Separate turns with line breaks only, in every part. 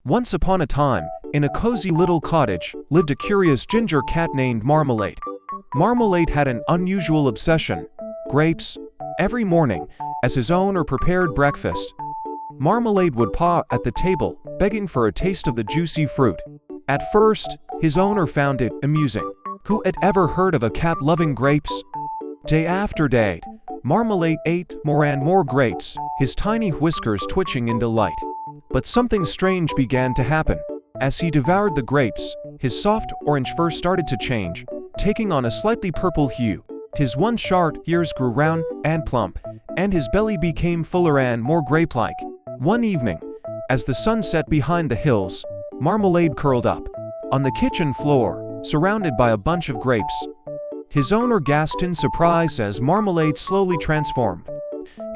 Once upon a time, in a cozy little cottage, lived a curious ginger cat named Marmalade. Marmalade had an unusual obsession: grapes. Every morning, as his owner prepared breakfast, Marmalade would paw at the table, begging for a taste of the juicy fruit. At first, his owner found it amusing. Who had ever heard of a cat loving grapes? Day after day, Marmalade ate more and more grapes, his tiny whiskers twitching in delight. But something strange began to happen. As he devoured the grapes, his soft orange fur started to change, taking on a slightly purple hue. His once short ears grew round and plump, and his belly became fuller and more grape-like. One evening, as the sun set behind the hills, Marmalade curled up on the kitchen floor, surrounded by a bunch of grapes. His owner gasped in surprise as Marmalade slowly transformed,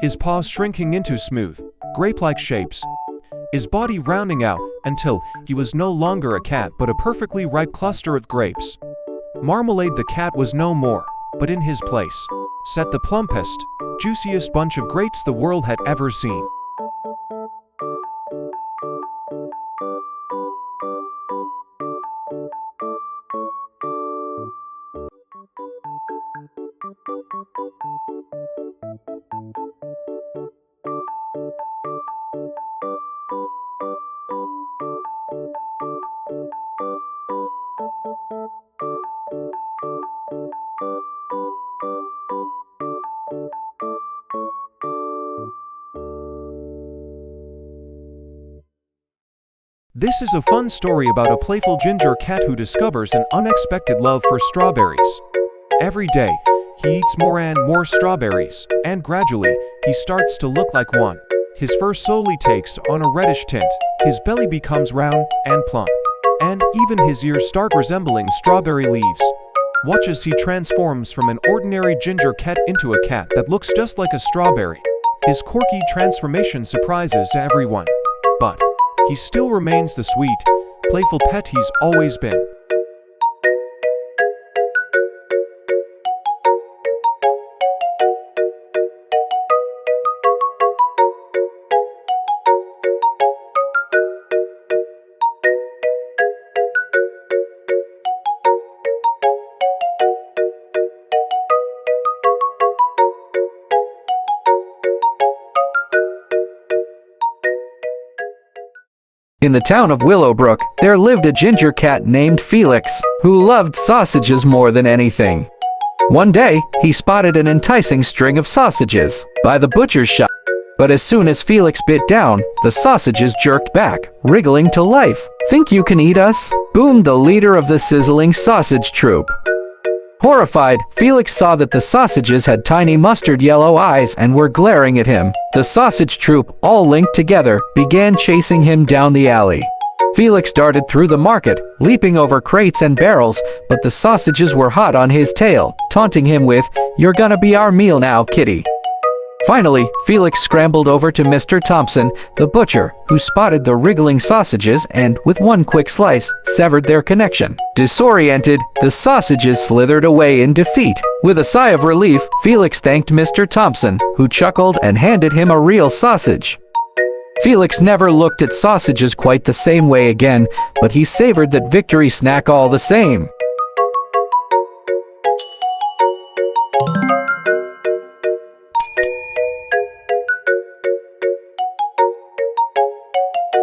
his paws shrinking into smooth, grape-like shapes, his body rounding out until he was no longer a cat but a perfectly ripe cluster of grapes. Marmalade the cat was no more, but in his place sat the plumpest, juiciest bunch of grapes the world had ever seen. This is a fun story about a playful ginger cat who discovers an unexpected love for strawberries. Every day, he eats more and more strawberries, and gradually, he starts to look like one. His fur slowly takes on a reddish tint, his belly becomes round and plump, and even his ears start resembling strawberry leaves. Watch as he transforms from an ordinary ginger cat into a cat that looks just like a strawberry. His quirky transformation surprises everyone, but he still remains the sweet, playful pet he's always been.
In the town of Willowbrook, there lived a ginger cat named Felix, who loved sausages more than anything. One day, he spotted an enticing string of sausages by the butcher's shop. But as soon as Felix bit down, the sausages jerked back, wriggling to life. "Think you can eat us?" boomed the leader of the sizzling sausage troop. Horrified, Felix saw that the sausages had tiny mustard yellow eyes and were glaring at him. The sausage troop, all linked together, began chasing him down the alley. Felix darted through the market, leaping over crates and barrels, but the sausages were hot on his tail, taunting him with, "You're gonna be our meal now, kitty." Finally, Felix scrambled over to Mr. Thompson, the butcher, who spotted the wriggling sausages and, with one quick slice, severed their connection. Disoriented, the sausages slithered away in defeat. With a sigh of relief, Felix thanked Mr. Thompson, who chuckled and handed him a real sausage. Felix never looked at sausages quite the same way again, but he savored that victory snack all the same.